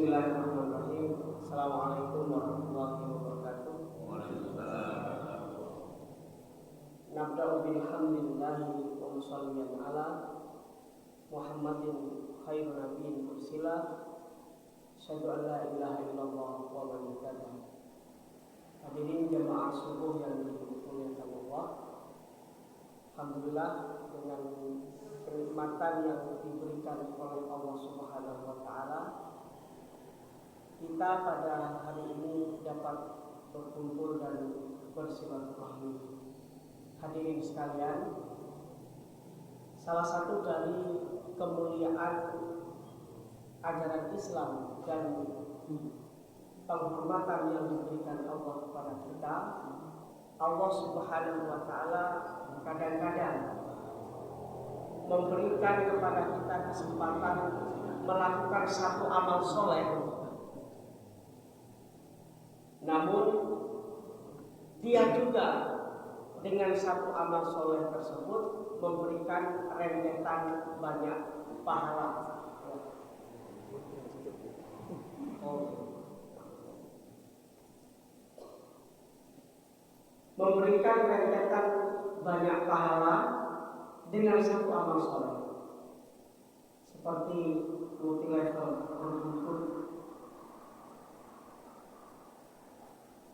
Bismillahirrahmanirrahim. Assalamualaikum warahmatullahi wabarakatuh. Nabda'u bilhamdillahi wa musalliyan ala Muhammadin khairu nabiyyin ursila. Asyhadu an la ilaha illallah wa man ihtada. Hadirin jamaah subuh yang dimuliakan Allah. Alhamdulillah dengan kenikmatan yang diberikan oleh Allah Subhanahu wa taala, kita pada hari ini dapat berkumpul dan bersilaturahmi. Hadirin sekalian, salah satu dari kemuliaan ajaran Islam dan penghormatan yang diberikan Allah kepada kita, Allah Subhanahu wa taala kadang-kadang memberikan kepada kita kesempatan melakukan satu amal soleh, namun Dia juga dengan satu amal soleh tersebut memberikan rentetan banyak pahala. Memberikan rentetan banyak pahala dengan satu amal soleh, seperti multi-level berikut.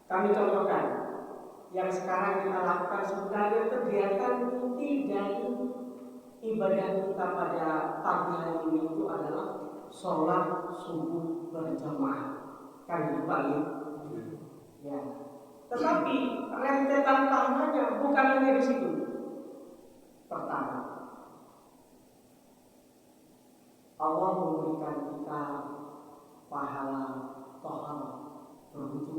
Kami contohkan yang sekarang kita lakukan sebenarnya kegiatan inti dari ibadah kita pada pagi hari ini itu adalah sholat subuh berjamaah. Kan pagi, ya. Tetapi rentetan pahalanya bukan hanya di situ. Pertama, Allah memberikan kita pahala tohar berwudu,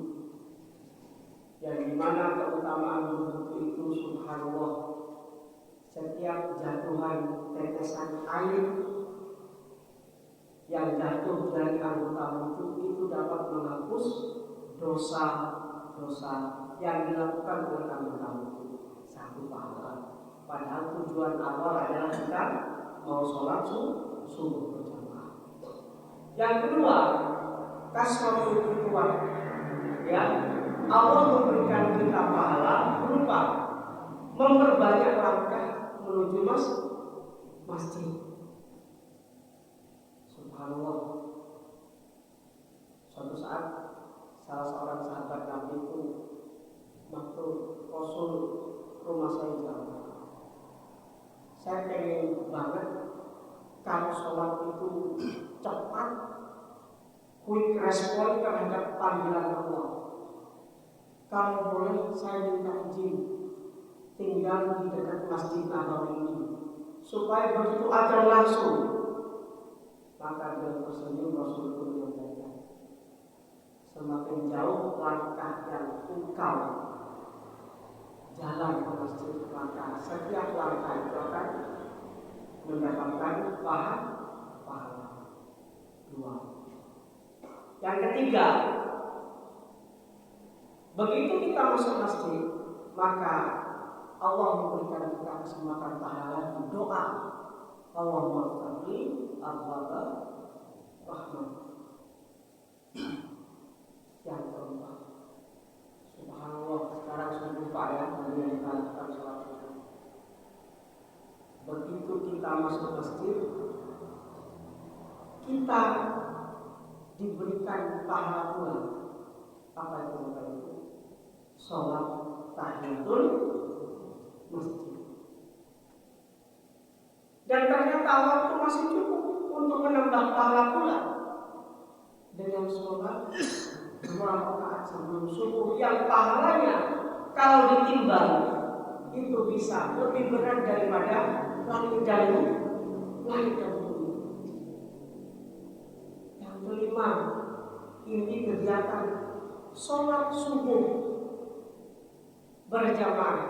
yang dimana keutamaan berwudu itu subhanallah, setiap jatuhan tetesan air yang jatuh dari anggota wudu itu dapat menghapus dosa-dosa yang dilakukan oleh anggota wudu. Satu pahala. Padahal tujuan awal adalah kita mau sholat subuh berjamaah. Yang kedua, kasratul khutwah. Ya, Allah memberikan kita pahala berupa memperbanyak langkah menuju masjid. Subhanallah. Suatu saat salah seorang sahabat Nabi itu matur, Rasul, rumah saya jauh. Saya pengen banget kalau sholat itu cepat, quick respon terhadap panggilan Allah. Kalau boleh saya minta izin tinggal di dekat Masjid Nabawi ini, supaya begitu akan langsung. Maka dia tersenyum, Rasul pun menyampaikan, semakin jauh langkah yang engkau jalan ke masjid, maka setiap langkah itu akan mendapatkan pahala. Dua. Yang ketiga, begitu kita masuk masjid, maka Allah memberikan kita kesempatan pahala doa. Allahumma ighfirli abwaaba rahmat. Yang keempat, subhanallah, sekarang sudah lupa ya yang kita lakukan sholat subuh. Begitu kita masuk masjid, kita diberikan pahala pula. Apa itu pahala itu? Sholat tahiyatul masjid. Dan ternyata waktu masih cukup untuk menambah pahala pula dengan sholat 2 rakaat sebelum subuh, yang pahalanya kalau ditimbang itu bisa lebih berat daripada langit dan bumi. Yang kelima, inti kegiatan sholat subuh berjamaah.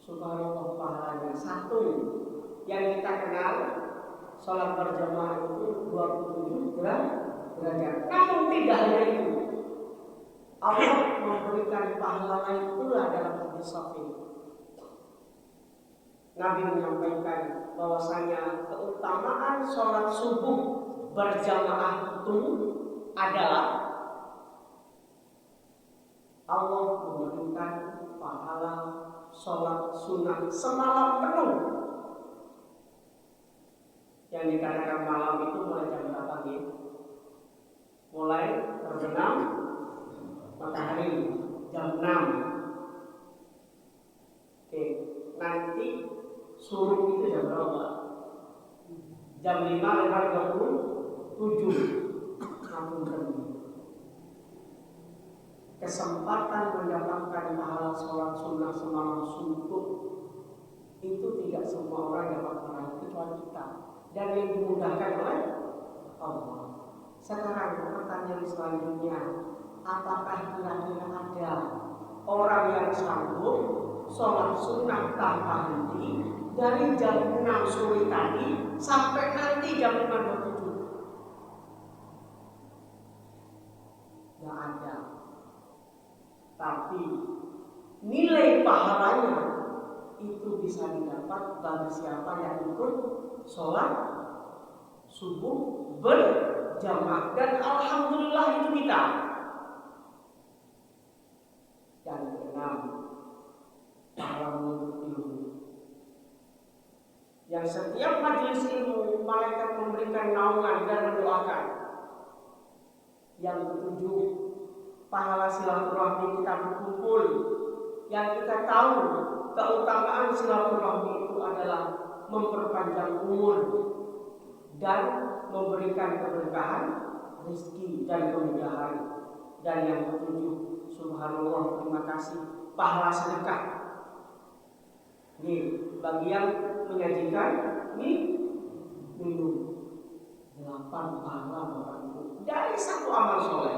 Subhanallah, pahalanya satu yang kita kenal, sholat berjamaah itu 27 derajat. Namun tidak hanya itu, Allah memberikan pahala lain pula dalam hadis sahih. Nabi menyampaikan bahwasanya keutamaan sholat subuh berjamaah itu adalah Allah memberikan pahala sholat sunnah semalam penuh. Yang dikatakan malam itu mulai jam berapa gitu? Mulai terbenam matahari jam 6. Oke, nanti suruh itu jam berapa? Jam 5:27. Kesempatan mendapatkan pahala sholat sunnah semalam suntuk itu tidak semua orang dapat meraih kecuali kita, dan yang dimudahkan oleh Allah. Sekarang pertanyaan selanjutnya, apakah kira-kira ada orang yang sanggup sholat sunnah tanpa henti dari jam 6 sore tadi sampai nanti jam 5:27? Tidak ada. Tapi nilai pahalanya itu bisa didapat bagi siapa yang ikut sholat subuh berjamaah, dan alhamdulillah itu kita. Dan keenam, pahala menuntut ilmu, yang setiap majelis ilmu malaikat memberikan naungan dan mendoakan. Yang ketujuh, pahala silaturahmi kita berkumpul, yang kita tahu keutamaan silaturahmi itu adalah memperpanjang umur dan memberikan keberkahan, rezeki dan kemudahan. Dan yang ketujuh, subhanallah, terima kasih, pahala sedekah. Ini bagi yang menyajikan minum 8 pahala Bapak Ibu dari satu amal soleh.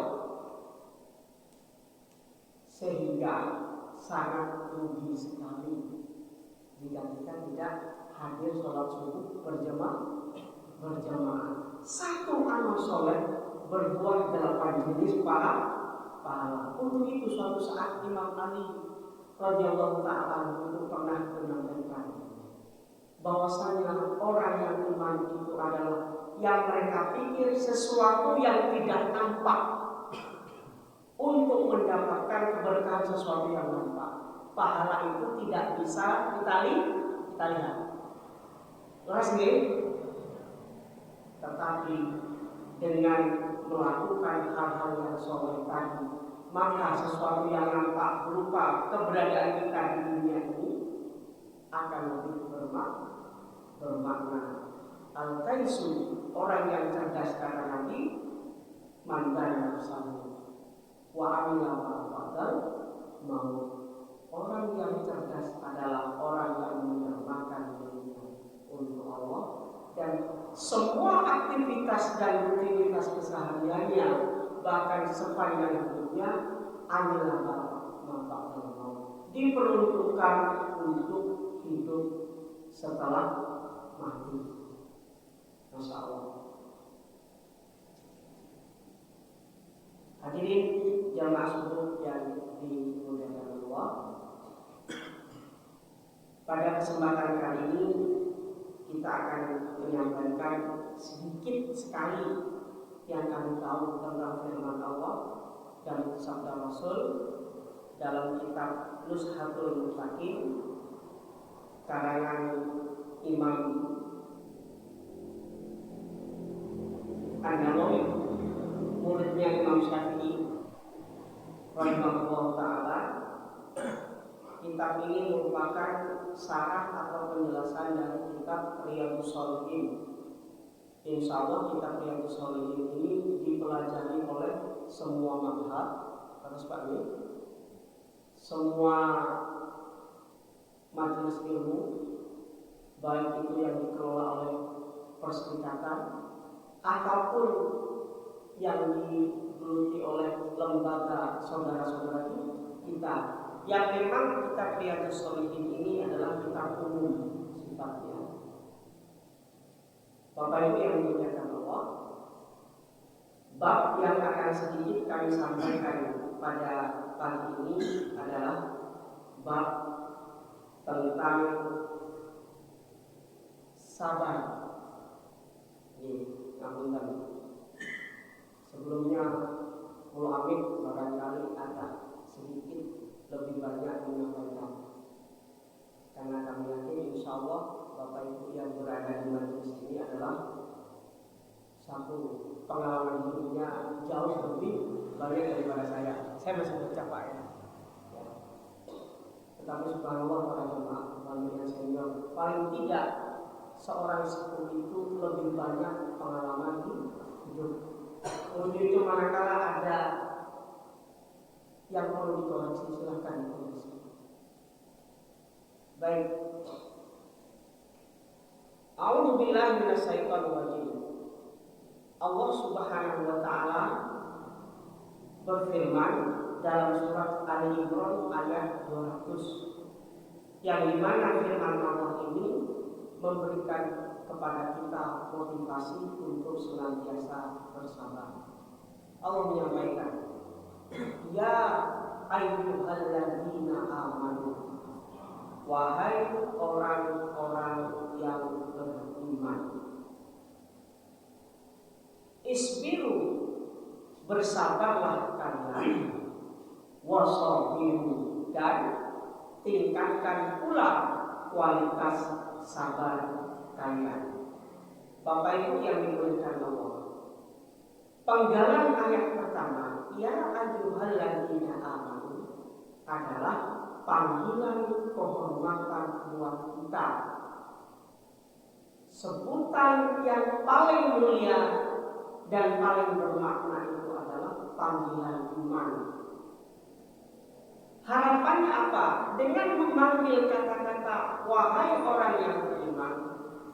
Sehingga sangat rugi sekali jika kita tidak hadir sholat subuh berjamaah. Satu amal soleh berbuah 8 jenis pahala. Untuk itu suatu saat Imam Ali radhiyallahu ta'ala itu pernah menyampaikan bahwasanya orang yang iman itu adalah yang mereka pikir sesuatu yang tidak nampak untuk mendapatkan keberkahan sesuatu yang nampak. Pahala itu tidak bisa kita lihat. Lepas ini, tetapi dengan melakukan hal-hal yang soleh tadi, maka sesuatu yang nampak berupa keberadaan kita di dunia ini akan lebih bermakna. Al-Qaisu, orang yang cerdas kata Nabi, mandana nafsahu wa amila ma'afadal mau. Orang yang cerdas adalah orang yang menyerahkan dirinya untuk Allah, dan semua aktivitas dan rutinitas kesehariannya bahkan sepanjang hidupnya adalah ma'afadal mau, diperuntukkan untuk hidup setelah mati. Masya Allah. Hadirin jamaah subuh yang dimuliakan Allah, pada kesempatan kali ini kita akan menyampaikan sedikit sekali yang kami tahu tentang firman Allah dan sabda Rasul dalam kitab Nuzhatul Muttaqin karangan Imam An-Nawawi, muridnya Imam Syafi'i rahimahullah ta'ala. Kitab ini merupakan sarah atau penjelasan dari kitab Riyadhus Shalihin. Insya Allah kitab Riyadhus Shalihin ini dipelajari oleh semua mazhab, terus Pak ini, semua majelis ilmu, baik itu yang dikelola oleh perserikatan ataupun yang digeluti oleh lembaga saudara-saudara kita, yang memang kitab Riyadhus Shalihin ini adalah kitab umum sifatnya. Bapak Ibu yang dimuliakan Allah, bab yang akan sedikit kami sampaikan pada pagi ini adalah bab tentang sabar. ngapunten. Sebelumnya Mulu Amit barangkali ada sedikit lebih banyak menyampaikan, karena kami yakin insya Allah Bapak Ibu yang berada di majelis ini adalah satu pengalaman hidupnya jauh lebih banyak daripada saya. Saya masih bocah Pak ya. Tetapi subhanallah para jemaah yang senior, paling tidak seorang sepuh itu lebih banyak pengalaman hidup. Untuk itu manakala ada yang perlu dikoreksi, silahkan dikoreksi. Baik. A'udzubillahi minasyaitonir rajim. Allah Subhanahu wa taala berfirman dalam surat Ali Imran ayat 200, yang dimana firman Allah ini memberikan kepada kita motivasi untuk senantiasa bersabar. Allah menyampaikan, ya ayyuhalladzina amanu, wahai orang-orang yang beriman, isbiru, bersabarlah kalian, wasabiru, dan tingkatkan pula kualitas sabar kalian. Bapak Ibu yang dimuliakan Allah, penggalan ayat pertama, ya ayyuhalladzina amanu, adalah panggilan kehormatan buat kita. Sebutan yang paling mulia dan paling bermakna itu adalah panggilan iman. Harapannya apa? Dengan memanggil kata-kata wahai orang yang beriman,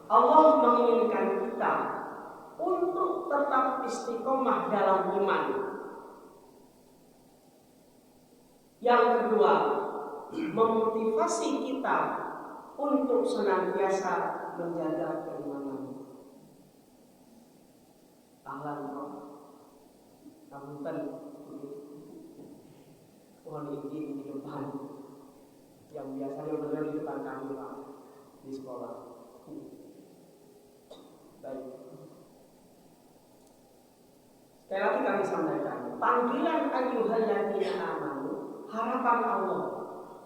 Allah menginginkan kita untuk tetap istiqomah dalam iman. Yang kedua, memotivasi kita untuk senantiasa menjaga keimanan. Ahlan roh, ngapunten, mohon izin di depan, yang biasanya benar di depan kami Pak di sekolah. Baik. Sekali lagi kami sampaikan, panggilan ayyuhalladzina amanu, harapan Allah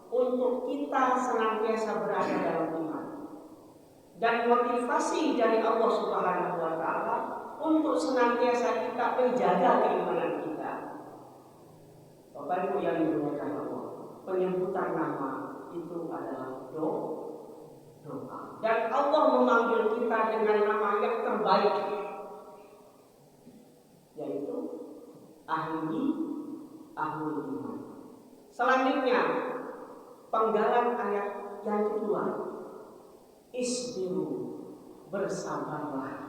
untuk kita senantiasa berada dalam iman, dan motivasi dari Allah Subhanahu wa taala untuk senantiasa kita menjaga keimanan kita. Bapak Ibu yang dimuliakan Allah, penyebutan nama itu adalah doa. Dan Allah memanggil kita dengan nama yang terbaik, yaitu ahlul iman. Selanjutnya, penggalan ayat yang kedua, isbiru, bersabarlah.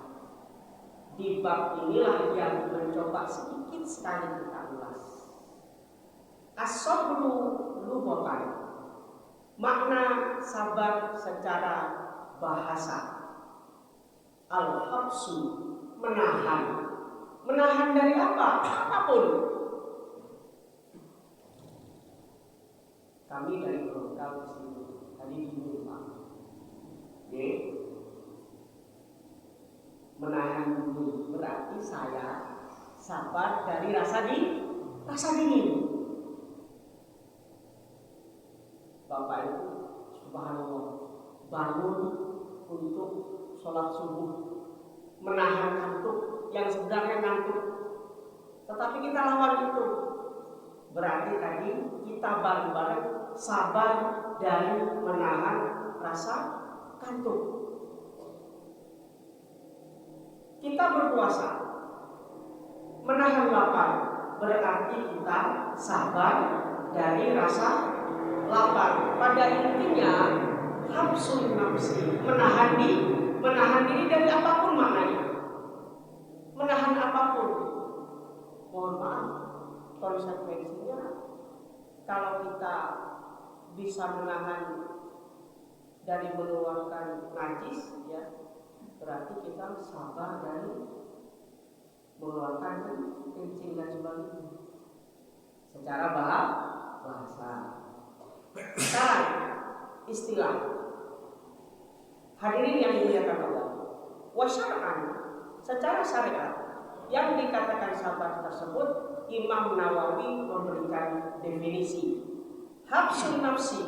Di bab inilah yang mencoba sedikit sekali kita ulas. As-sabru lughatan, makna sabar secara bahasa. Al-habsu, menahan. Menahan dari apa? Apapun. Kami dari Gorontalo ke sini tadi di Pak. Menahan dulu berarti saya sabar dari rasa dingin. Bapak Ibu, subhanallah, bangun untuk sholat subuh, menahan kantuk yang sebenarnya ngantuk, tetapi kita lawan itu. Berarti tadi kita bareng-bareng sabar dari menahan rasa kantuk. Kita berpuasa, menahan lapar, berarti kita sabar dari rasa lapar. Pada intinya habsul nafsi, menahan diri dari apapun maknanya. Menahan apapun. Mohon maaf, konsekuensinya kalau kita bisa menahan dari mengeluarkan najis, ya, berarti kita sabar dari mengeluarkan kencing dan sebagainya secara bahasa. Sekarang istilah hadirin yang dimuliakan Allah, wasyar'an, Secara syariat, yang dikatakan sabar tersebut Imam Nawawi memberikan definisi. Habsun nafsi,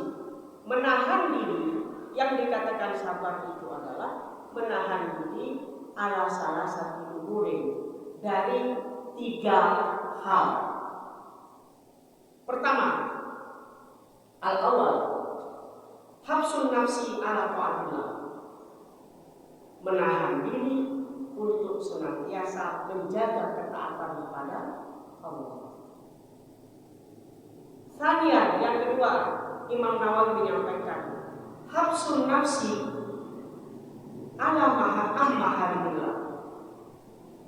menahan diri. Yang dikatakan sabar itu adalah menahan diri ala salah satu umuri dari 3 hal. Pertama, al-awwal, habsun nafsi ala ta'atillah, menahan diri untuk senantiasa menjaga ketaatan kepada Allah. Sanian, yang kedua, Imam Nawawi menyampaikan habsun nafsi ala maharimillah,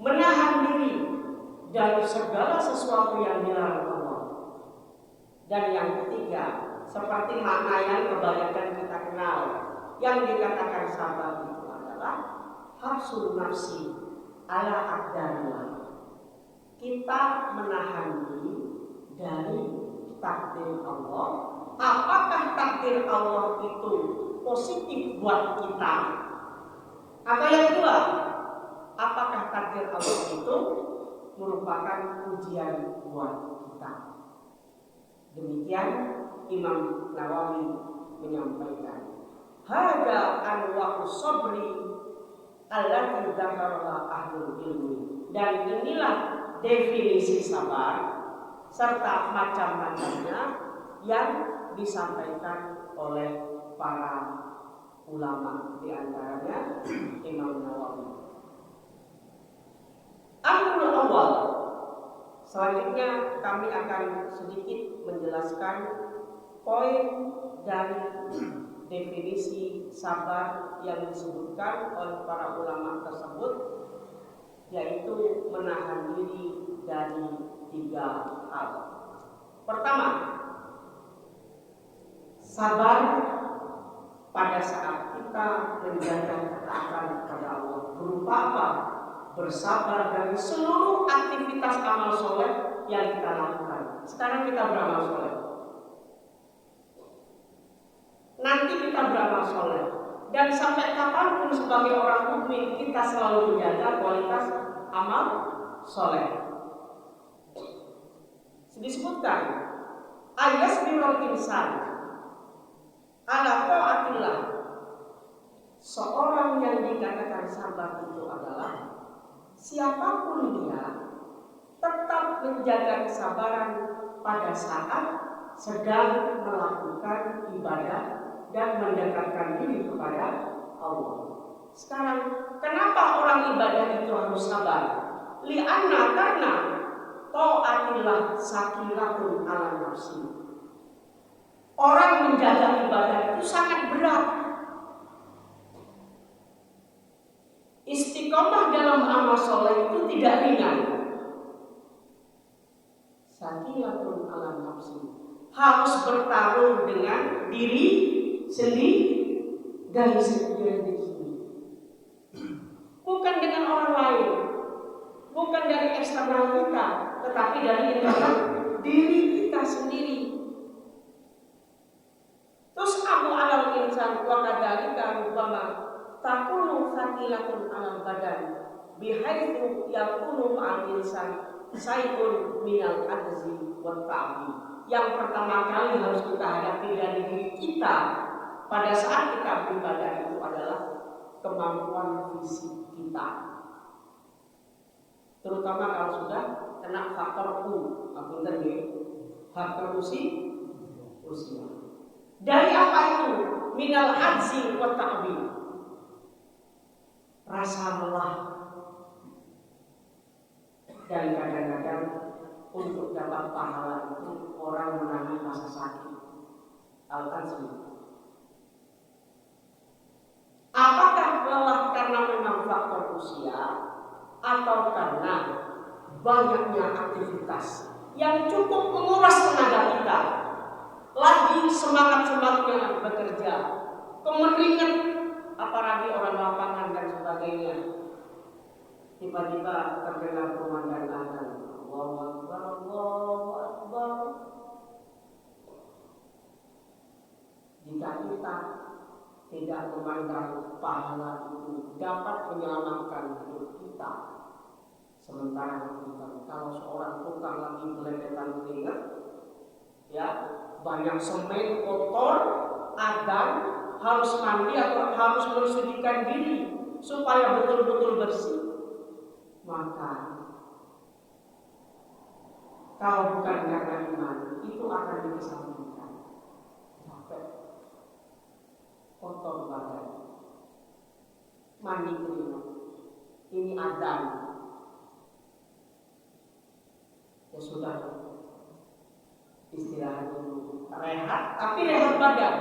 menahan diri dari segala sesuatu yang dilarang Allah. Dan yang ketiga, seperti makna yang kebanyakan kita kenal, yang dikatakan sabar itu adalah habsun nafsi ala aqdarillah, kita menahan diri dari takdir Allah. Apakah takdir Allah itu positif buat kita? Atau yang kedua, apakah takdir Allah itu merupakan ujian buat kita? Demikian Imam Nawawi menyampaikan. Hada anwa'u sabri allati dzakaraha ahlul ilmi. Dan inilah definisi sabar serta macam-macamnya yang disampaikan oleh para ulama, di antaranya Imam Nawawi. Amrul awal, selanjutnya kami akan sedikit menjelaskan poin dari definisi sabar yang disebutkan oleh para ulama tersebut, yaitu menahan diri dari 3 hal. Pertama, sabar pada saat kita menjaga ketaatan kepada Allah. Berupa apa? Bersabar dari seluruh aktivitas amal soleh yang kita lakukan. Sekarang kita beramal soleh, nanti kita beramal soleh, dan sampai kapanpun sebagai orang mukmin kita selalu menjaga kualitas amal soleh. Disebutkan ayasbirul insan ala ta'atillah, seorang yang dikatakan sabar itu adalah siapapun dia tetap menjaga kesabaran pada saat sedang melakukan ibadah dan mendekatkan diri kepada Allah. Sekarang, kenapa orang ibadah itu harus sabar? Li'anna, karena ta'atillah sakilatun ala nafsi. Orang menjaga ibadah itu sangat berat. Istiqomah dalam amal soleh itu tidak ringan. Sakilatun ala nafsi, harus bertarung dengan diri sendiri dari sendiri. Bukan dengan orang lain, bukan dari eksternal kita, tetapi dari internal diri kita sendiri. Terus Abu alal insan wa kadzalika rubbama takunu sakilatun alal badan bihaitsu yakunu ma'al insan sayyun minal ajzi wa ta'bi. Yang pertama kali harus kita hadapi dari diri kita pada saat kita beribadah itu adalah kemampuan fisik kita. Terutama kalau sudah kena faktor U, apunten nggih, faktor usia. Dari apa itu? Minal ajzi wa ta'bi, rasa lelah. Dan kadang-kadang untuk dapat pahala itu orang menahan rasa sakit. Al-ajzi. Apakah lelah karena memang faktor usia atau karena banyaknya aktivitas yang cukup menguras tenaga kita? Lagi semangat-semangatnya bekerja, kemeringat, apalagi orang lapangan dan sebagainya. Tiba-tiba terdengar kumandang azan, Allahu Akbar, Allahu Akbar. Jika kita tidak memandang pahala itu dapat menyelamatkan hidup kita. Sementara kita, kalau seorang tukang lagi belepetan keringat, ya banyak semen kotor, agar harus mandi atau harus mensucikan diri supaya betul-betul bersih, maka kalau bukan karena iman itu akan dikesampingkan. Capek, kotor badan, mandi keringat, ini adzan, ya sudah istirahat dulu, rehat, tapi rehat badan.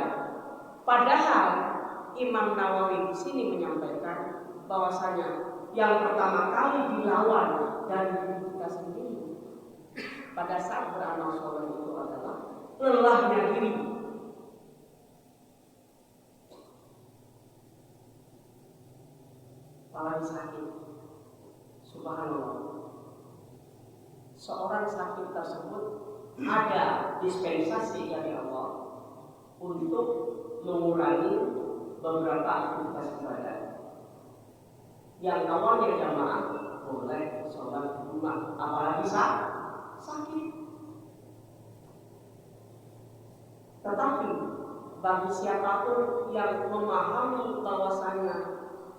Padahal Imam Nawawi di sini menyampaikan bahwasanya yang pertama kali dilawan dari diri kita sendiri pada saat beramal soleh itu adalah lelahnya diri. Apalagi sakit, subhanallah. Seorang sakit tersebut ada dispensasi dari Allah untuk mengurangi beberapa aktivitas ibadah. Yang awalnya jamaah boleh sholat di rumah, apalagi sakit. Tetapi bagi siapapun yang memahami bahwasanya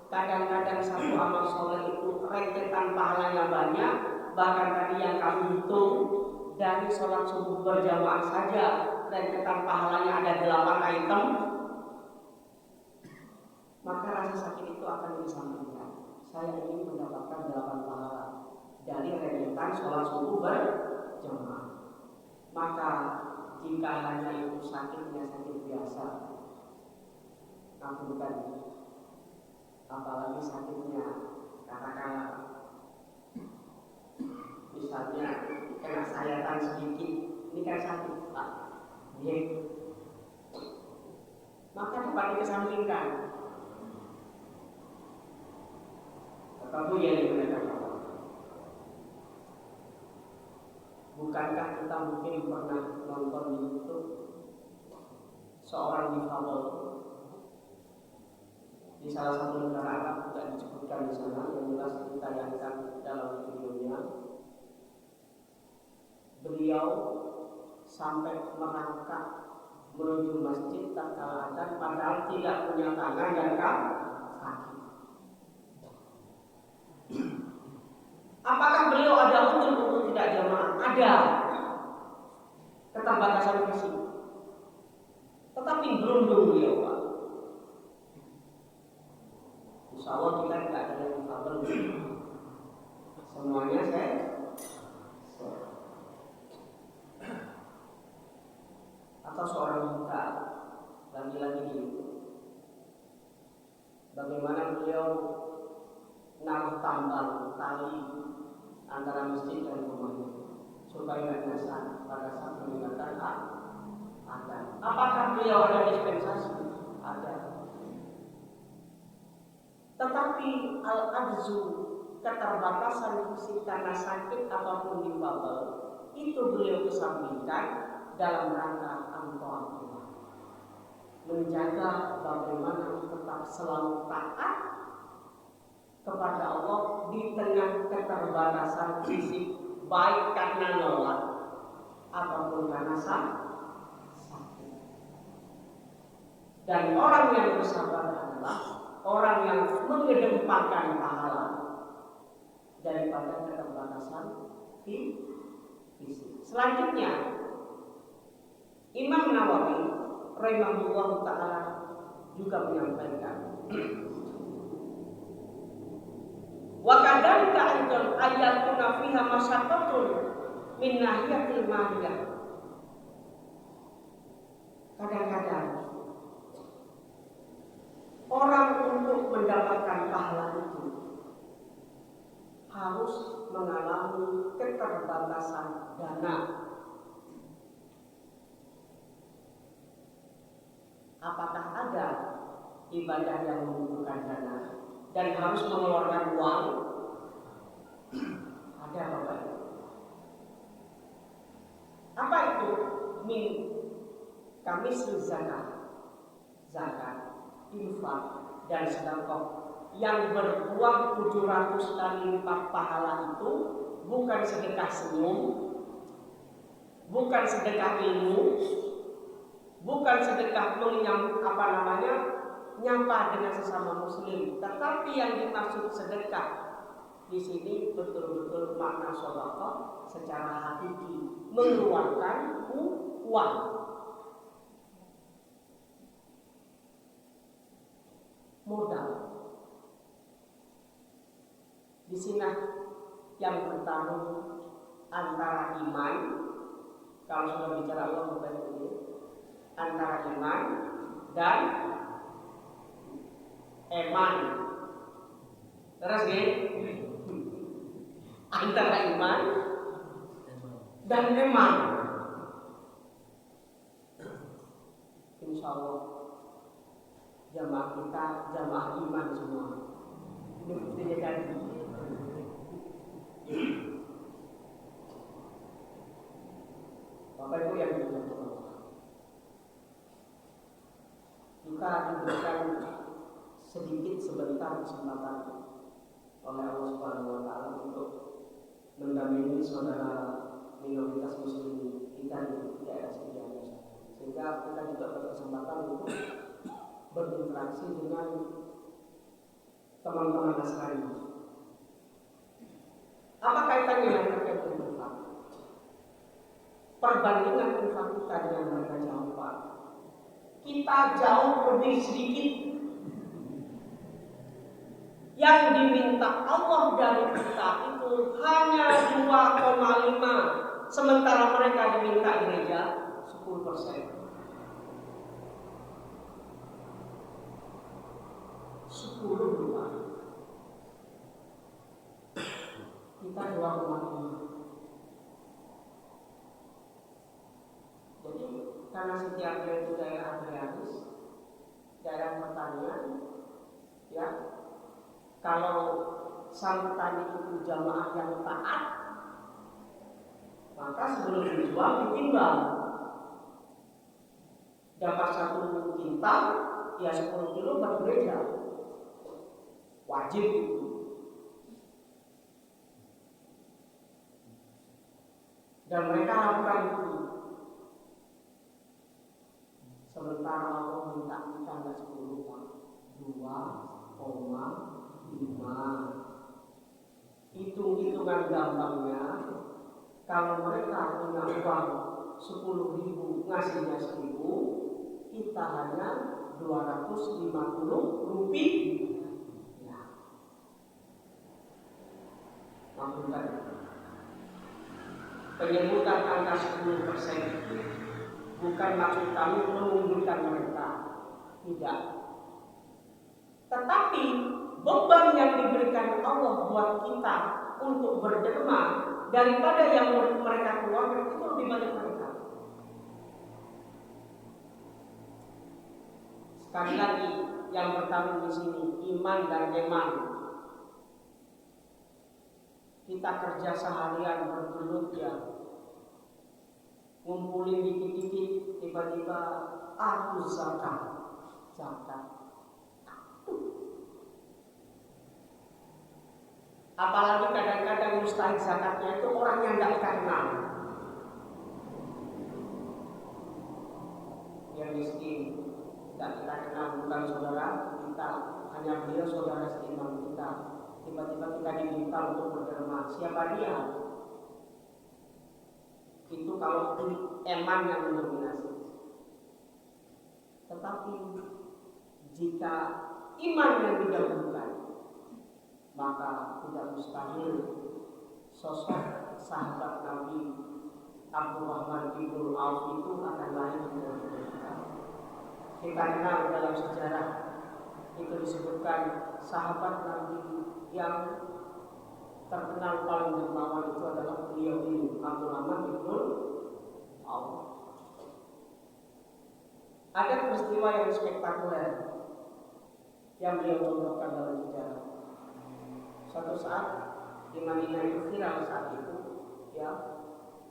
kadang-kadang satu amal soleh itu rentetan pahalanya banyak, bahkan tadi yang kami hitung dari sholat subuh berjamaah saja rentetan pahalanya ada 8 item, maka rasa sakit itu akan disampaikan. Saya ingin mendapatkan 8 pahala dari rentetan sholat subuh berjamaah. Maka jika hanya itu sakitnya sakit biasa, ampunkan. Apalagi sakitnya katakanlah misalnya kena sayatan sedikit, ini kan sakit Pak, maka dapat dikesampingkan. Tetapi yang digunakan Allah. Bukankah kita mungkin pernah nonton di YouTube seorang difabel di salah satu negara Arab, tidak disebutkan di sana, yang jelas ditayangkan dalam videonya. Beliau sampai merangkak menuju masjid tatkala adzan, padahal tidak punya tangan dan kaki. Apakah beliau ada uzur untuk tidak jamaah? Ada, keterbatasan fisik. Tetapi beruntung beliau Pak. Insya Allah kita tidak ada yang difabel. Semuanya saya. Atau seorang buta, lagi-lagi gitu. Bagaimana beliau naruh tambang tali antara masjid dan rumahnya supaya tidak nyasar pada saat meninggalkan adzan. Apakah beliau ada dispensasi? Ada. Tetapi al-ajzu, keterbatasan fisik karena sakit ataupun difabel, itu beliau kesampingkan dalam rangka Allah, menjaga bagaimana tetap selalu taat kepada Allah di tengah keterbatasan fisik, baik karena lelah ataupun karena sakit. Dan orang yang bersabar adalah orang yang mengedepankan pahala daripada keterbatasan fisik. Selanjutnya Imam Nawawi rahimahullah ta'ala juga menyampaikan, wa kadzalika aidan ayatuna fiha masyaqqatun min nahiyatil maliyah. Kadang-kadang orang untuk mendapatkan pahala itu harus mengalami keterbatasan dana. Apakah ada ibadah yang membutuhkan dana dan harus mengeluarkan uang? Ada Bapak. Apa itu? Min kami zakat. infak dan sedekah yang berbuah 700 kali lipat pahala itu bukan sedekah senyum, bukan sedekah ilmu, bukan sedekah nyapa dengan sesama muslim, tetapi yang dimaksud sedekah di sini betul-betul makna sedekah secara hakiki, mengeluarkan uang. Modal. Di sini yang bertarung antara iman, kalau sudah bicara Allah bukan ini, antara iman dan eman. Terus ya, antara iman dan eman. Insya Allah jamaah kita jamaah iman semua. Ini buktinya tadi. Bapak Ibu yang dimuliakan Allah, kita diberikan sedikit sebentar kesempatan oleh Allah Subhanahu wa taala untuk mendampingi saudara minoritas muslim kita di daerah sini, sehingga kita juga berkesempatan untuk berinteraksi dengan teman-teman Nasrani. Apa kaitannya yang terkait dengan infak? Perbandingan infak kita dengan mereka jauh, Pak. Kita jauh lebih sedikit. Yang diminta Allah dari kita itu hanya 2,5, sementara mereka diminta gereja 10%. 10 kita 2,5. Jadi karena setiapnya itu daerah agraris, daerah pertanian, ya, kalau sang petani itu jamaah yang taat, maka sebelum dijual ditimbang. Dapat 1 kintal, ya 10 kilo buat gereja. Wajib itu. Dan mereka lakukan itu. Sementara Allah minta kita nggak 10, 2,5. Hitung-hitungan gampangnya, kalau mereka punya uang 10.000 ngasihnya 1.000, kita hanya 250 rupiah. Ya. Maksudnya penyebutan angka 10% bukan maksud kami mengunggulkan mereka, tidak. Tetapi beban yang diberikan Allah buat kita untuk berderma daripada yang mereka keluarkan itu lebih banyak mereka. Sekali lagi, yang bertarung di sini iman dan eman. Kita kerja seharian bergelut ya, ngumpulin dikit-dikit, tiba-tiba aku zakat. Apalagi kadang-kadang mustahik zakatnya itu orang yang tidak kita kenal. Yang miskin tidak kita kenal, bukan saudara kita, hanya beliau saudara seiman kita. Tiba-tiba kita diminta untuk berderma. Siapa dia? Itu kalau eman yang mendominasi. Tetapi jika iman yang didahulukan, maka tidak mustahil sosok sahabat Nabi Abdurrahman bin Auf itu akan lahir di dalam kita. Kita kenal dalam sejarah itu disebutkan sahabat Nabi yang terkenal paling dermawan itu adalah beliau ini, Abdurrahman bin Auf. Ada peristiwa yang spektakuler yang beliau contohkan dalam sejarah. Suatu saat di Madinah itu viral saat itu, ya,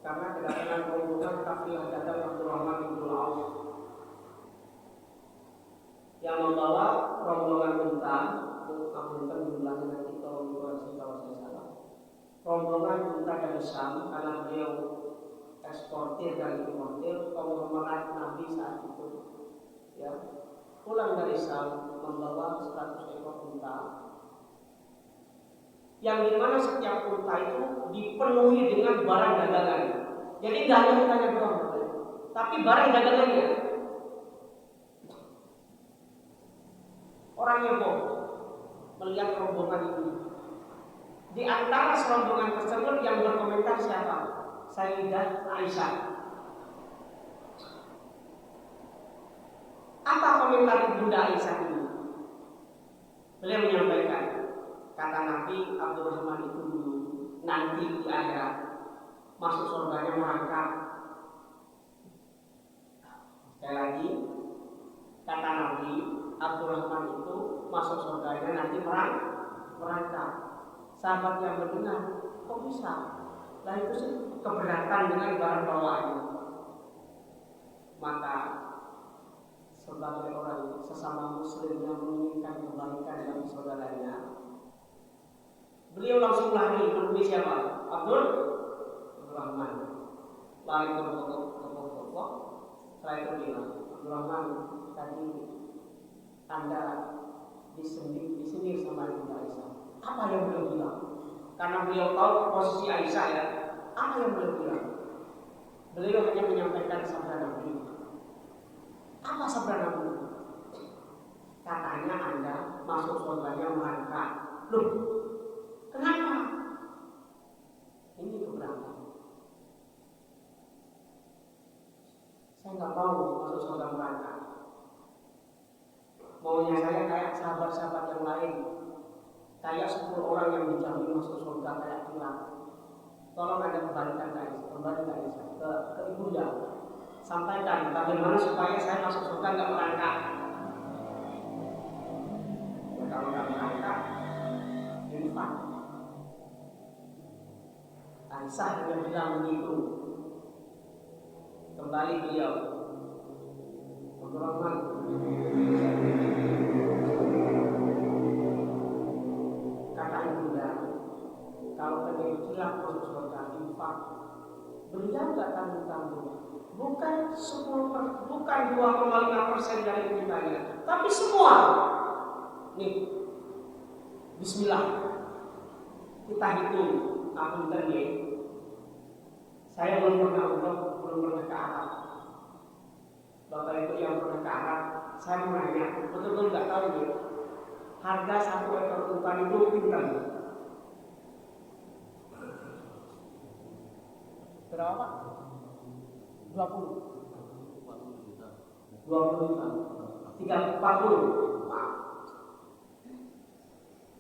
karena kedatangan rombongan kafilah dagang Abdurrahman bin Auf yang membawa dari Syam karena beliau eksportir dan importir konglomerat Nabi saat itu, ya, pulang dari Syam membawa 100 ekor unta, yang dimana setiap unta itu dipenuhi dengan barang dagangan. Jadi nggak hanya untanya doang, tapi barang dagangannya. Orang heboh melihat rombongan itu. Di antara rombongan tersebut yang berkomentar siapa? Sayyidah Aisyah. Apa komentar Bunda Aisyah ini? Beliau menyampaikan, kata Nabi, Abdurrahman itu dulu nanti di akhirat masuk surganya merangkak. Sekali lagi, kata Nabi, Abdurrahman itu masuk surganya nanti merangkak. Sahabat yang mendengar, kok bisa? Lah itu sih keberatan dengan barang bawaannya. Maka sebagai orang sesama muslim yang menginginkan kebaikan bagi saudaranya, beliau langsung lari menemui siapa? Abdurrahman. Lari ke toko. Setelah itu bilang, Abdurrahman, tadi Anda disindir sama Ibu Aisyah. Apa yang beliau bilang? Karena beliau tahu posisi Aisyah, ya. Apa yang beliau bilang? Beliau hanya menyampaikan sabda Nabi. Apa sabda Nabi? Katanya Anda masuk surganya merangkak. Loh, kenapa? Ini keberatan. Saya nggak mau masuk surga merangkak. Maunya saya kayak sahabat-sahabat yang lain, kayak 10 orang yang dijamin masuk surga kayak kilat. Tolong Anda kembalikan ke ibunda. Sampaikan bagaimana supaya saya masuk surga nggak merangkak. Ya, kalau nggak merangkak, infak. Aisyah yang bilang begitu. Kembali beliau, Abdurrahman, kata ibunda, kalau pengen kilat masuk surga, infak. Beliau nggak tanggung-tanggung. Bukan 2,5% dari kitanya, tapi semua. Nih, Bismillah, kita hitung akuntannya. Saya belum pernah umroh, belum pernah ke Arab. Bapak Ibu yang pernah ke Arab, saya mau nanya, betul-betul nggak tahu ya, harga 1 ekor unta itu pinter. Berapa? 20 juta. 40.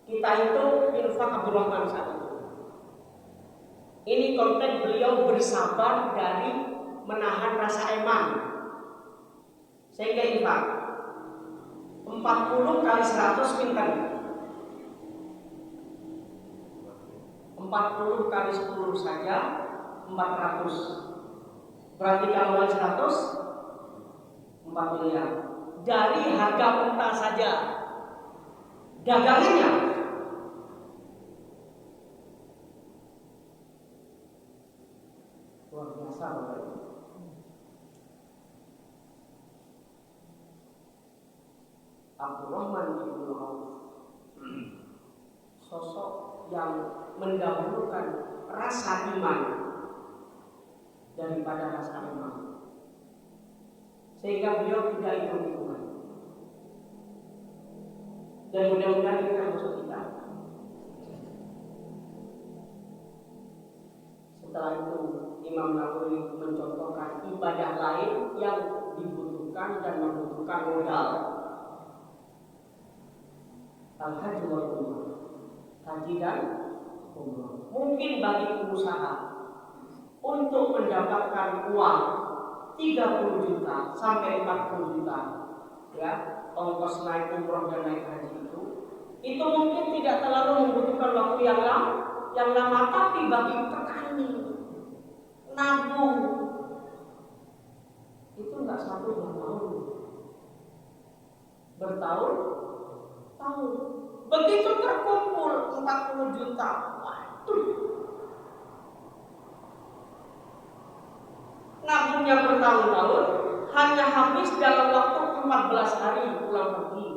Kita itu infak Abdurrahman saat itu. Ini konteks beliau bersabar dari menahan rasa emang, sehingga infak 40 kali 100 pinter. 40 kali 10 saja 400. Berarti kalau kali 100 4 miliar. Dari harga unta saja, dagangannya luar biasa, Bapak. Abdurrahman bin Auf, sosok yang mendahulukan rasa iman daripada rasa iman, sehingga beliau tidak hitung-hitungan. Dan mudah-mudahan kita masuk kita. Setelah itu Imam Nawawi mencontohkan ibadah lain yang dibutuhkan dan membutuhkan modal. Al-Hajj wal Umrah, haji dan umrah. Mungkin bagi pengusaha untuk mendapatkan uang 30 juta sampai 40 juta, ya, ongkos naik umrah dan naik haji itu mungkin tidak terlalu membutuhkan waktu yang lama, tapi bagi petani nabung itu nggak 1-2 tahun, bertahun-tahun. Begitu terkumpul 40 juta, waduh, nabungnya bertahun-tahun, hanya habis dalam waktu 14 hari pulang pergi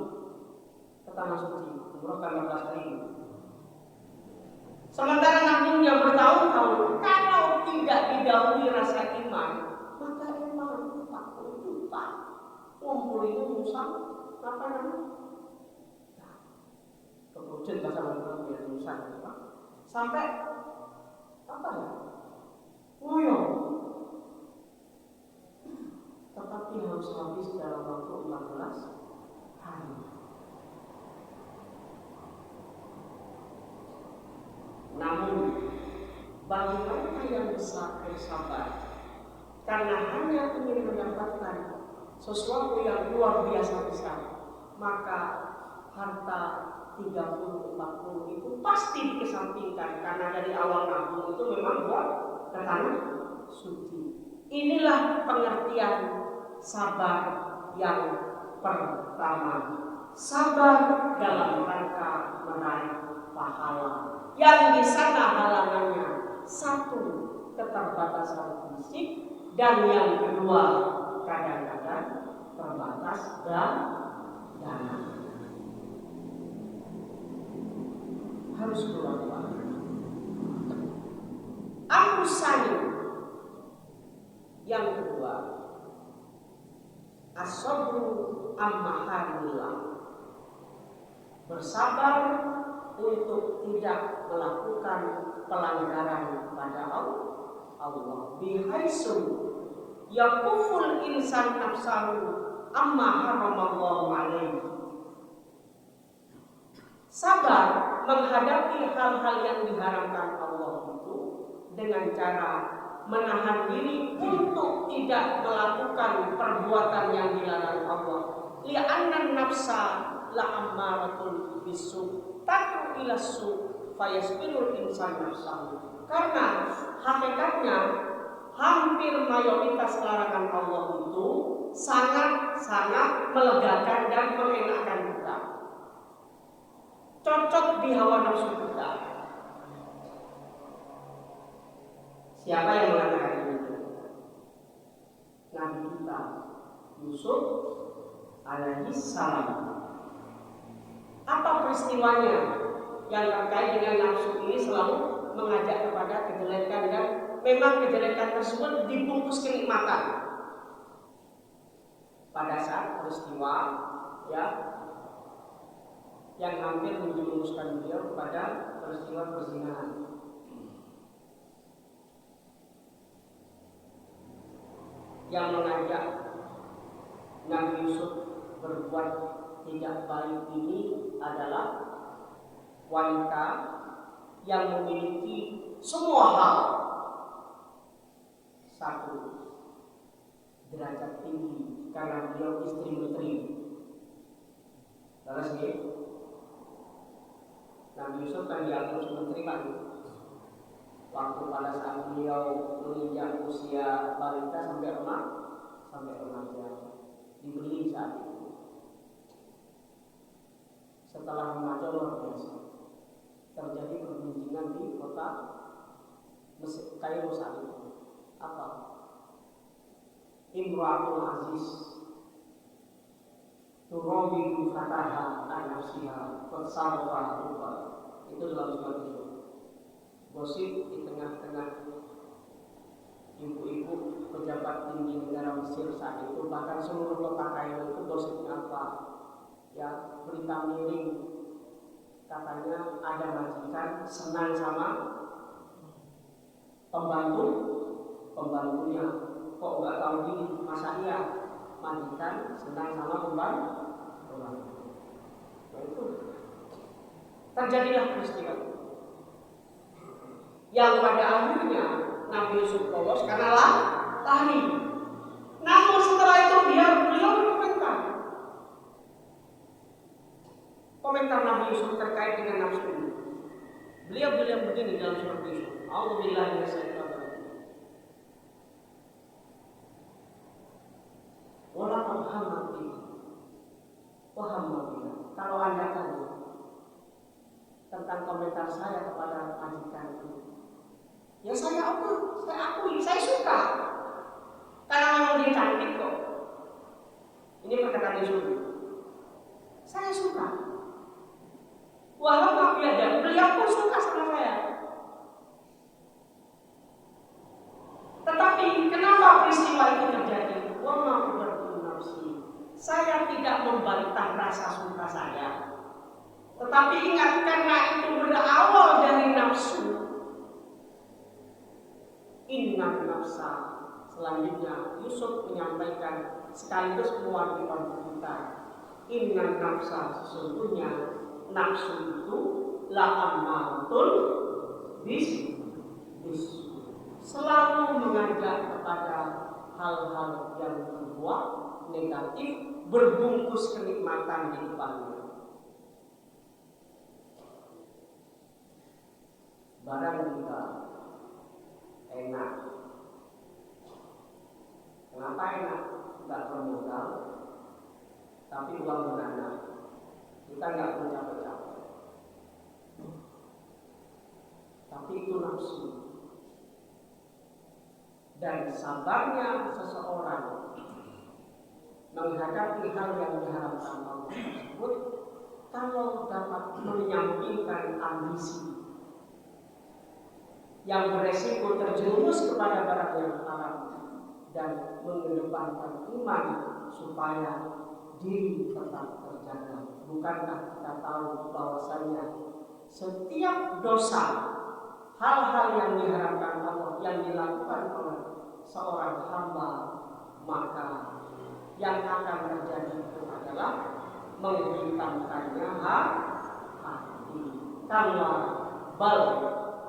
ke tanah suci, umroh 14 hari. Sementara nabungnya bertahun-tahun, kalau tidak didahului rasa iman, maka iman 40 juta ngumpulinnya musang apa namanya? Kemudian bahasa Latin ya musang apa? Sampai apa ya? Ngoyong. Tetapi harus habis dalam waktu 14 hari. Namun bagi mereka yang bisa bersabar, karena hanya ingin mendapatkan sesuatu yang luar biasa besar, maka harta 30-40 itu pasti dikesampingkan, karena dari awal nabung itu memang buat ke tanah suci. Inilah pengertian sabar yang pertama. Sabar dalam rangka meraih pahala. Yang di sana halangannya satu, keterbatasan fisik, dan yang kedua kadang-kadang terbatas dan dana. Harus keluar. Amusani yang kedua, as-sabru amma harimillah, bersabar untuk tidak melakukan pelanggaran pada Allah. Bihaisu yakuful insan nafsahu amma haramallahu alaihi. Sabar menghadapi hal-hal yang diharamkan Allah itu dengan cara menahan diri untuk tidak melakukan perbuatan yang dilarang Allah. Li'annan nafsa la'ammaratun bisu tad'u ila su fayasbirul insan nafsahu. Karena hakikatnya hampir mayoritas larangan Allah itu sangat-sangat melegakan dan mengenakan kita. Cocok di hawa nafsu kita. Siapa yang mengatakan itu? Nabi kita Yusuf alaihi salam. Apa peristiwanya yang terkait dengan nafsu ini selalu mengajak kepada kejelekan, dan memang kejelekan tersebut dibungkus kenikmatan. Pada saat peristiwa ya yang hampir menjerumuskan beliau kepada peristiwa perzinahan. Yang mengajak Nabi Yusuf berbuat tidak baik ini adalah wanita yang memiliki semua hal. Satu, derajat tinggi karena beliau istri menteri. Terus Nabi Yusuf kan diangkat menteri kan. Waktu pada saat beliau menginjak usia balita sampai remaja, dibeli saat itu. Setelah remaja luar biasa, terjadi pergunjingan di kota Mesir, Kairo saat itu. Apa? Imratul Aziz turawidu fataha an-nafsiha fatsarfa rupa. Itu dalam surat itu. Gosip di tengah-tengah ibu-ibu pejabat tinggi negara Mesir saat itu, bahkan seluruh kota Kairo itu gosipnya apa? Ya, berita miring, katanya ada majikan senang sama pembantunya. Kok nggak tahu diri? Masa iya majikan senang sama pembantu? Nah, itu terjadilah peristiwa yang pada akhirnya Nabi Yusuf lolos karena lari. Namun setelah itu beliau komentar Nabi Yusuf terkait dengan nafsu ini. Beliau bilang begini dalam surat Yusuf. A'udzubillahi minasyaitonir rajim. Wala hamati. Kalau Anda tanya tentang komentar saya kepada majikan itu, ya saya akui, saya suka. Karena memang dia cantik kok. Ini perkataan Yusuf. Saya suka. Wahab biadab, beliau pun suka sama saya. Tetapi kenapa peristiwa itu terjadi? Wa ma ubarri'u nafsi. Saya tidak membantah rasa suka saya. Tetapi ingat, karena itu berawal dari nafsu. Inna nafsa. Selanjutnya Yusuf menyampaikan sekaligus mewakili kita. Inna nafsa, sesungguhnya nafsu itu la'ammaratun bis selalu mengajak kepada hal-hal yang berbuah negatif, berbungkus kenikmatan di depannya. Barang kita enak. Kenapa enak? Tidak bermodal, tapi uang beranak. Kita nggak perlu capek-capek. Tapi itu nafsu. Dan sabarnya seseorang menghadapi hal yang diharapkan Allah tersebut, kalau dapat menyampingkan ambisi yang beresiko terjerumus kepada barang yang haram dan mengedepankan iman supaya diri tetap terjaga. Bukankah kita tahu bahwasanya setiap dosa, hal-hal yang diharapkan Allah yang dilakukan oleh seorang hamba, maka yang akan terjadi itu adalah menghitamkannya hati. Kalla bal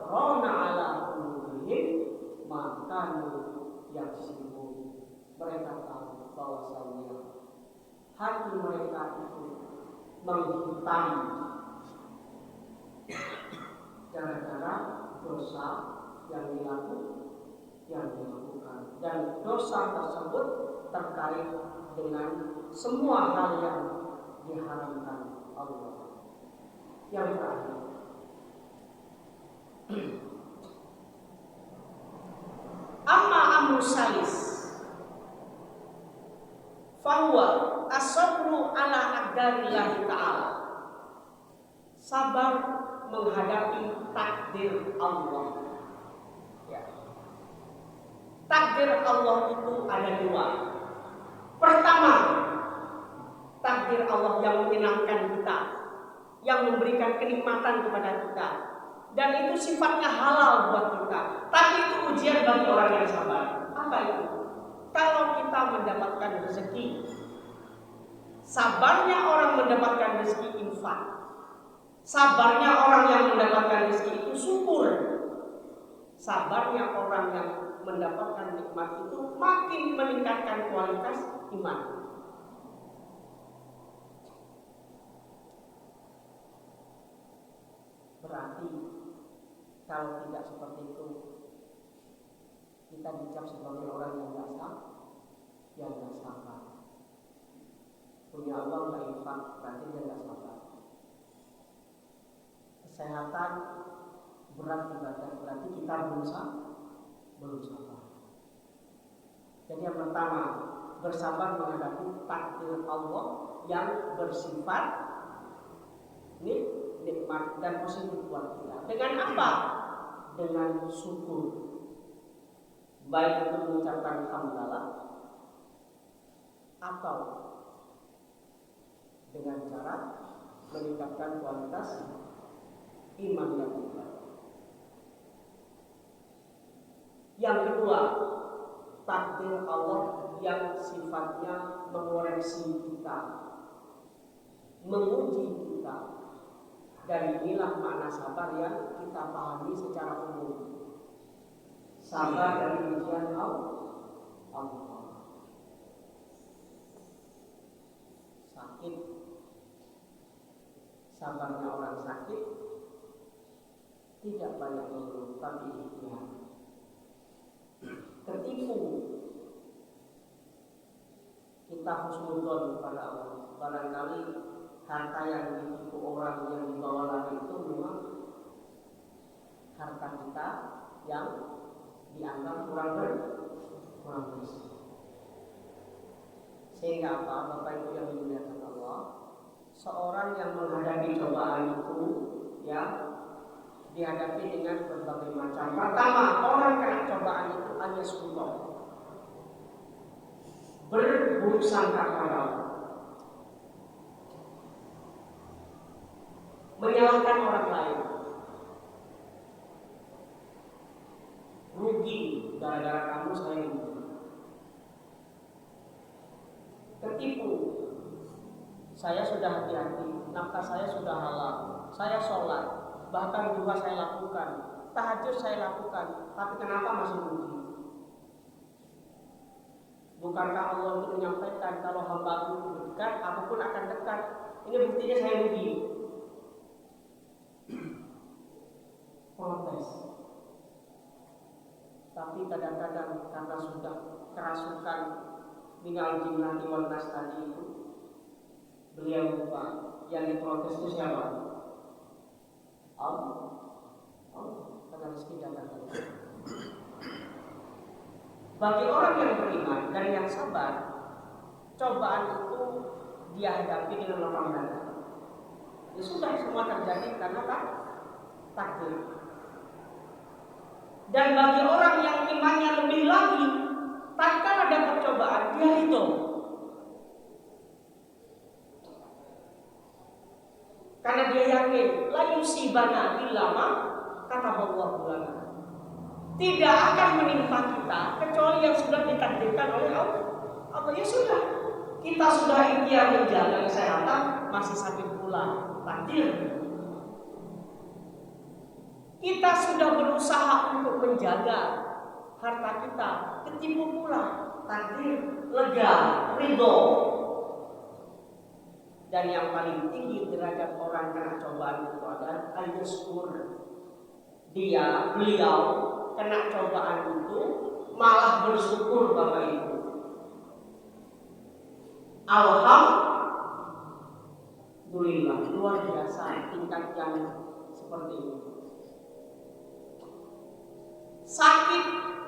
rona ala qulubihim maka yang sibuk. Mereka tahu bahwasanya hati mereka itu menghitam gara-gara dosa yang dilakukan, dan dosa tersebut terkait dengan semua hal yang diharamkan Allah. Yang terakhir, amma amru salis fahuwa as-sabru ala aqdarillahi ta'ala. Sabar menghadapi takdir Allah. Ya. Takdir Allah itu ada dua. Pertama, takdir Allah yang menyenangkan kita, yang memberikan kenikmatan kepada kita, dan itu sifatnya halal buat kita. Tapi itu ujian bagi orang yang sabar. Apa itu? Kalau kita mendapatkan rezeki, sabarnya orang mendapatkan rezeki infak. Sabarnya orang yang mendapatkan rezeki itu syukur. Sabarnya orang yang mendapatkan nikmat itu makin meningkatkan kualitas iman. Berarti kalau tidak seperti itu, kita dicap sebagai orang yang nggak sabar. Punya Allah nggak infak, berarti dia nggak sabar. Kesehatan, berat ibadah, berarti kita belum sabar. Jadi yang pertama, bersabar menghadapi takdir Allah yang bersifat nikmat dan positif buat kita. Dengan apa? Dengan syukur. Baik itu mengucapkan hamdalah atau dengan cara meningkatkan kualitas iman dan ibadah. Yang kedua, takdir Allah yang sifatnya mengoreksi kita, menguji kita. Dan inilah makna sabar yang kita pahami secara umum. Sabar dari ujian Allah. Sakit, sabarnya orang sakit tidak banyak mengeluh, tapi ikhtiar. Ketipu, kita husnudzon kepada Allah. Barangkali harta yang ditipu orang yang dibawa lari itu memang harta kita yang dianggap kurang bersih. Sehingga apa, Bapak Ibu yang dimuliakan Allah, seorang yang menghadapi cobaan itu ya dihadapi dengan berbagai macam. Pertama, orang kena cobaan itu alias kuno, berburuk sangka pada Allah, menyalahkan orang lain, rugi gara-gara kamu saya rugi, ketipu, saya sudah hati-hati, nafkah saya sudah halal, saya sholat, bahkan juga saya lakukan, tahajud saya lakukan, tapi kenapa masih rugi? Bukankah Allah itu menyampaikan kalau hamba itu dekat, apapun akan dekat? Ini buktinya saya rugi. Protes. Tapi kadang-kadang karena sudah kerasukan minal jinnati wal nas tadi itu, beliau lupa yang diprotes itu siapa? Allah. Karena rezeki datang. Bagi orang yang beriman dan yang sabar, cobaan itu dia hadapi dengan lapang dada. Ya sudah, semua terjadi karena takdir. Dan bagi orang yang imannya lebih lagi, tatkala ada percobaan dia hitung. Karena dia yakin la yusibana illa ma kataballahu lana. Tidak akan menimpa kita kecuali yang sudah ditakdirkan oleh Allah. Allah ya sudah. Kita sudah ikhtiar menjaga kesehatan, masih sakit pula, takdir. Kita sudah berusaha untuk menjaga harta kita, ketipu pula, takdir, lega, ridho. Dan yang paling tinggi derajat orang kena cobaan itu adalah al-yuskur. Beliau kena cobaan itu malah bersyukur, Bapak Ibu. Alhamdulillah, luar biasa tingkat yang seperti ini. Sakit,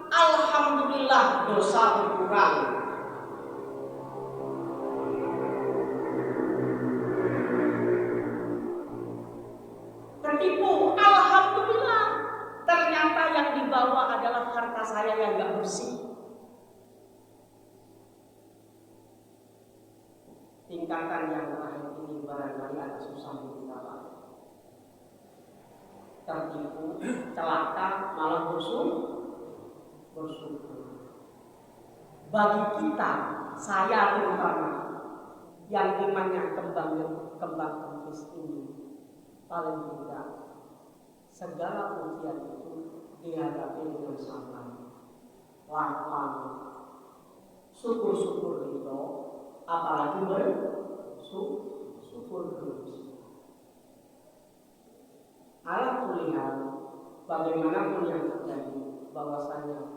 alhamdulillah, dosa berkurang. Tertipu, alhamdulillah, ternyata yang dibawa adalah harta saya yang gak bersih. Tingkatan yang terakhir ini barangkali agak susah kita Pak. Tertipu, celaka, malah bersyukur. Bagi kita, saya terutama yang imannya kembang kempis ini, paling tidak segala ujian itu dihadapi dengan sabar, lapang, syukur itu, apalagi bersyukur terus. Alat kuliah bagaimanapun yang terjadi, bahwasanya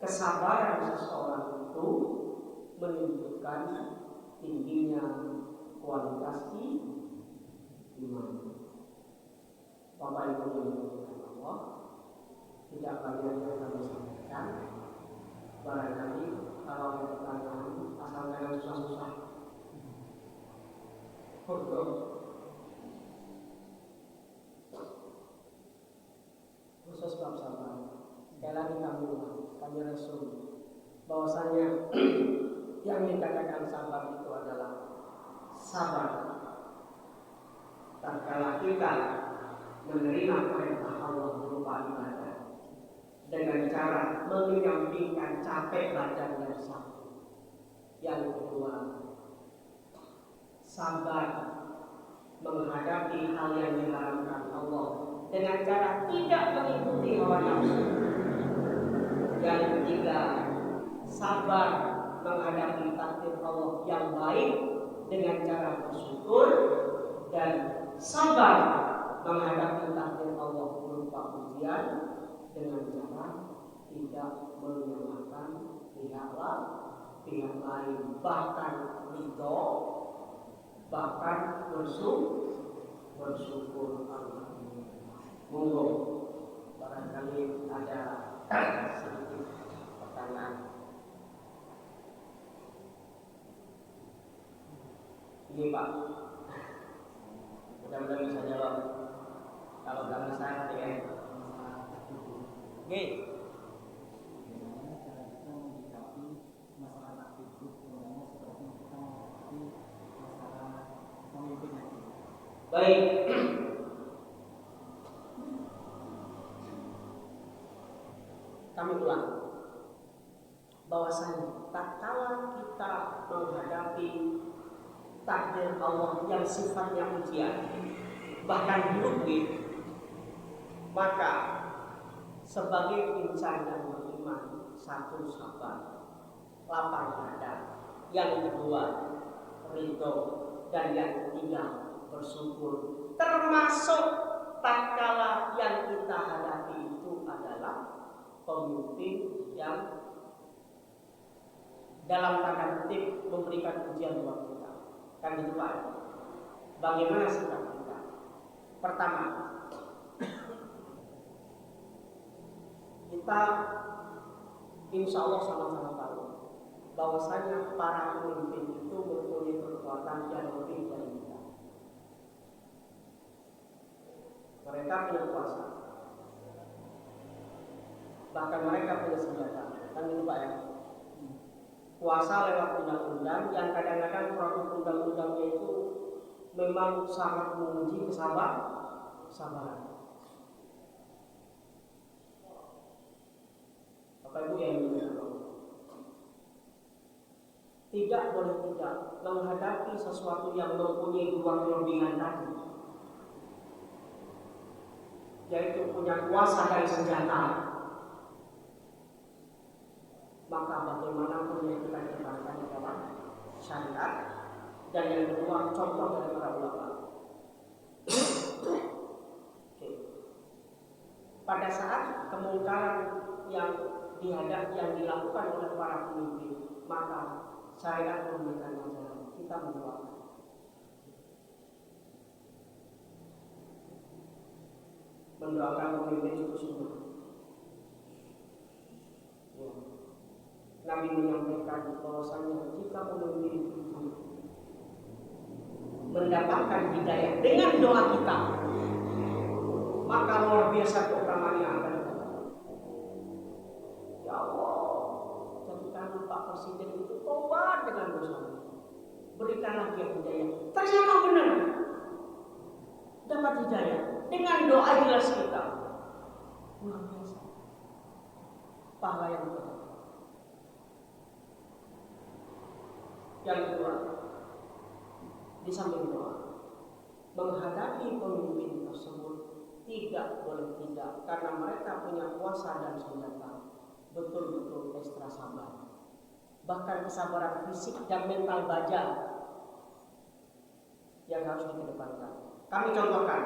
kesabaran seseorang itu menunjukkan tingginya kualitas iman. Bapak Ibu yang dimuliakan Allah, tidak banyak yang kami sampaikan. Barangkali kalau ada pertanyaan, asal jangan susah-susah. Khusus bab sabar. Sekali lagi kami resul bahwasanya yang dikatakan sabar itu adalah sabar tatkala kita menerima perintah Allah berupa ibadah dengan cara menyampingkan capek badan dan sakit. Yang kedua, sabar menghadapi hal yang diharamkan Allah dengan cara tidak mengikuti hawa nafsu. Yang ketiga, sabar menghadapi takdir Allah yang baik dengan cara bersyukur, dan sabar menghadapi takdir Allah berupa ujian dengan cara tidak menyalahkan pihak lain, bahkan ridho, bahkan bersyukur. Monggo, barangkali ada sedikit pertanyaan. Iya Pak, mudah-mudahan bisa jawab. Kalau nggak bisa ya. Oke. Baik. Kami ulang bahwasanya tatkala kita menghadapi takdir Allah yang sifatnya ujian, bahkan buruk, maka sebagai insan yang beriman, satu sabar, lapang dada, yang kedua ridho, dan yang ketiga bersyukur. Termasuk tatkala yang kita hadapi itu adalah pemimpin yang dalam tanda kutip memberikan ujian buat kita. Kan gitu Pak. Bagaimana sikap kita? Pertama, kita insya Allah sama-sama tahu bahwasanya para pemimpin itu mempunyai kekuatan yang lebih dari kita. Mereka punya kuasa, bahkan mereka punya senjata. Kan gitu Pak ya. Kuasa lewat undang-undang yang kadang-kadang produk undang-undangnya itu memang sangat menguji kesabaran. Bapak Ibu yang dimuliakan, tidak boleh tidak menghadapi sesuatu yang mempunyai dua kelebihan tadi, yaitu punya kuasa dan senjata. Maka bagaimanapun yang kita jalankan adalah syariat, dan yang kedua contoh dari para ulama. Oke. Pada saat kemungkaran yang dilakukan oleh para pemimpin, maka syariat memberikan ajaran kita mendoakan. Mendoakan pemimpin itu sunnah. Ya. Nabi menyampaikan bahwasanya jika pemimpin itu mendapatkan hidayah dengan doa kita, maka luar biasa keutamaannya akan datang. Ya Allah, jadikan Pak Presiden itu tobat dengan dosanya, berikanlah dia hidayah. Ternyata benar dapat hidayah dengan doa ikhlas kita. Luar biasa pahala yang besar. Yang kedua, di samping doa, menghadapi pemimpin tersebut tidak boleh tidak, karena mereka punya kuasa dan senjata, betul-betul ekstra sabar. Bahkan kesabaran fisik dan mental baja yang harus dikedepankan. Kami contohkan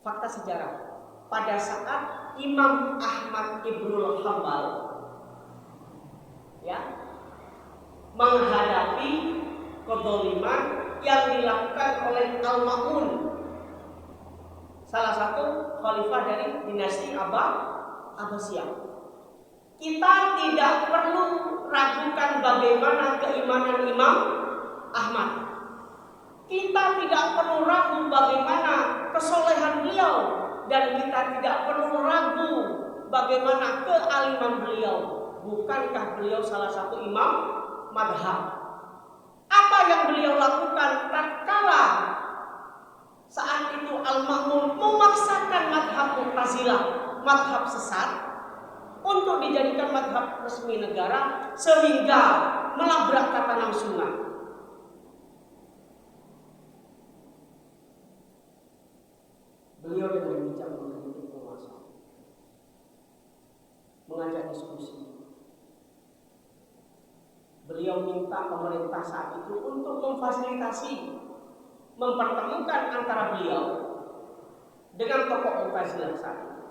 fakta sejarah. Pada saat Imam Ahmad Ibnul Hanbal menghadapi kezaliman yang dilakukan oleh Al-Ma'mun, salah satu khalifah dari dinasti Abbasiyah. Kita tidak perlu ragukan bagaimana keimanan Imam Ahmad. Kita tidak perlu ragu bagaimana kesolehan beliau, dan kita tidak perlu ragu bagaimana kealiman beliau. Bukankah beliau salah satu imam madhab? Apa yang beliau lakukan tatkala saat itu Al-Ma'mun memaksakan madhab Mu'tazilah, madhab sesat, untuk dijadikan madhab resmi negara, sehingga melabrak tatanan sunnah. Beliau dengan bijak mengkritik penguasa, mengajak diskusi. Beliau minta pemerintah saat itu untuk memfasilitasi, mempertemukan antara beliau dengan tokoh Mu'tazilah saat itu.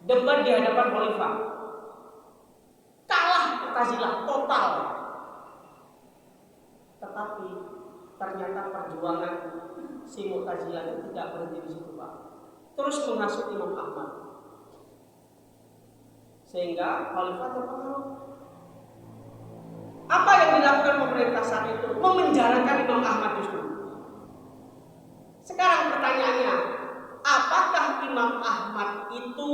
Debat di hadapan khalifah, kalah Mu'tazilah total. Tetapi ternyata perjuangan si Mu'tazilah itu tidak berhenti di situ, Pak. Terus menghasut Imam Ahmad, sehingga khalifah terpengaruh. Apa yang dilakukan pemerintah pemerintah saat itu memenjarakan Imam Ahmad justru. Sekarang pertanyaannya, apakah Imam Ahmad itu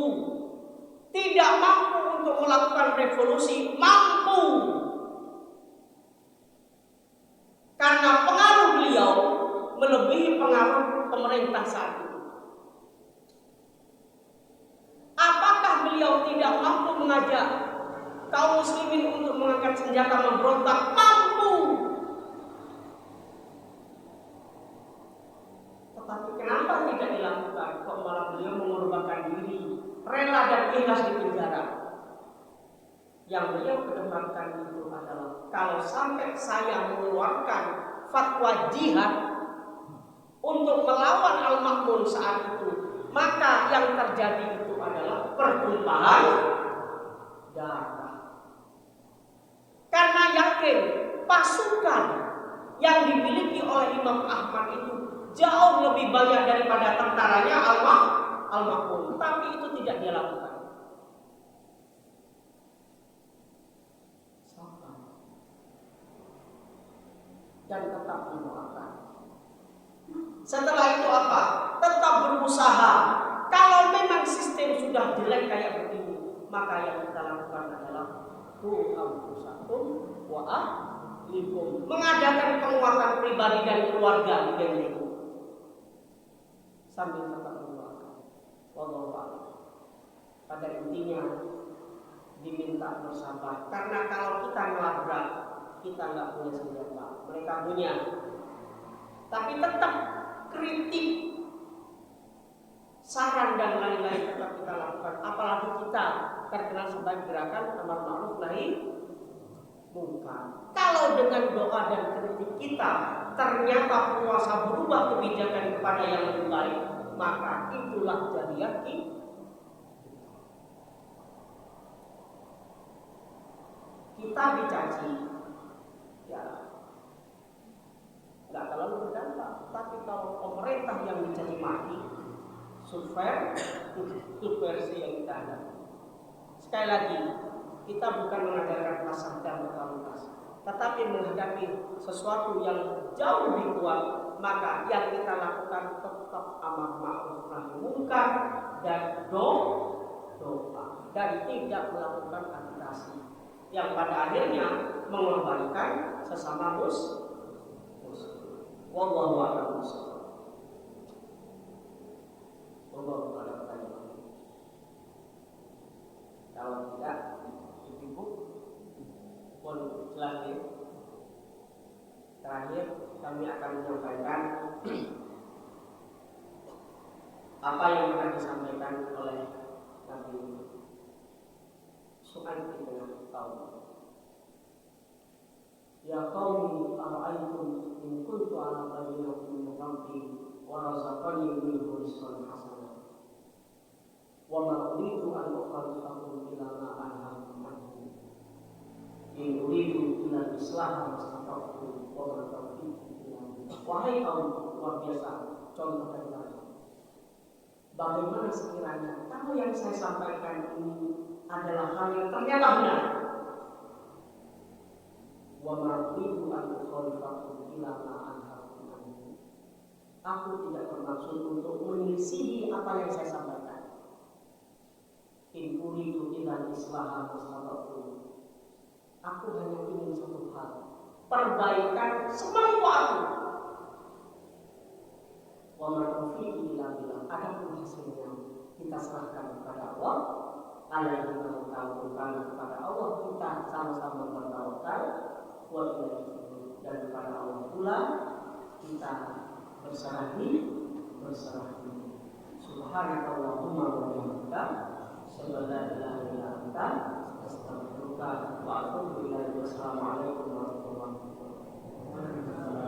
tidak mampu untuk melakukan revolusi? Mampu. Karena pengaruh beliau melebihi pengaruh pemerintah saat itu. Apakah beliau tidak mampu mengajak kaum muslimin untuk mengangkat senjata memberontak? Mampu. Tetapi kenapa tidak dilakukan? Kok malah beliau mengorbankan diri, rela dan ikhlas di penjara? Yang beliau kedepankan itu adalah, kalau sampai saya mengeluarkan fatwa jihad untuk melawan Al-Ma'mun saat itu, maka yang terjadi itu adalah pertumpahan darah. Karena yakin pasukan yang dimiliki oleh Imam Ahmad itu jauh lebih banyak daripada tentaranya Al-Ma'mun, tapi itu tidak dia lakukan. Dan tetap mendoakan. Setelah itu apa? Tetap berusaha. Kalau memang sistem sudah jelek kayak begini, maka yang kita lakukan adalah anfusakum wa ahlikum, mengadakan penguatan pribadi dan keluarga di diri sambil tetap mendoakan. Wallahu a'lam. Pada intinya diminta bersabar, karena kalau kita ngelabrak, kita nggak punya senjata, mereka punya. Tapi tetap kritik, saran dan lain-lain tetap kita lakukan. Apalagi kita terkenal sebagai gerakan amar ma'ruf nahi munkar. Kalau dengan doa dan kritik kita ternyata penguasa berubah kebijakan kepada yang lebih baik, maka itulah jariah kita. Kita dicaci, ya nggak terlalu berdampak. Tapi kalau pemerintah yang dicaci maki, subversi yang kita hadapi. Sekali lagi, kita bukan mengajarkan pasar dan brutalitas, tetapi menghadapi sesuatu yang jauh lebih kuat. Maka yang kita lakukan tetap amar ma'ruf nahi munkar dan doa, dan tidak melakukan agitasi yang pada akhirnya mengorbankan sesama muslim. Wallahu a'lam bishawab. Wallahu a'lam. Kalau tidak, ibu pun jelas ya. Terakhir kami akan menyampaikan apa yang akan disampaikan oleh Nabi Shu'aib bin Taubah. Ya qaumi ara'aytum in kuntu ala bayyinatin min rabbi wa razaqani minhu rizqan hasanan wa ma uridu an ukhalifakum ila ma anhaakum anhu in uridu illa al-islaha mastata'tu wa ma taufiqi illa billah. Wahai kaum, luar biasa contoh dari Nabi. Bagaimana sekiranya kalau yang saya sampaikan ini adalah hal yang ternyata benar, wa ma'ridu an ukhalifakum ila ma anhaakum anhu. Aku tidak bermaksud untuk menyelisihi apa yang saya sampaikan. In uridu illa islaha mastata'tu. Aku hanya ingin satu hal, perbaikan semampu aku. Wa ma taufiqi illa billah. Adapun hasilnya kita serahkan kepada Allah. Alaihi tawakkalna, kepada Allah kita sama-sama bertawakal. Dan kepada Allah pula kita berserah diri. Subhanakallahumma wa bihamdika, asyhadu an la ilaha illa anta, astaghfiruka wa atubu ilaik. Wassalamualaikum warahmatullahi wabarakatuh.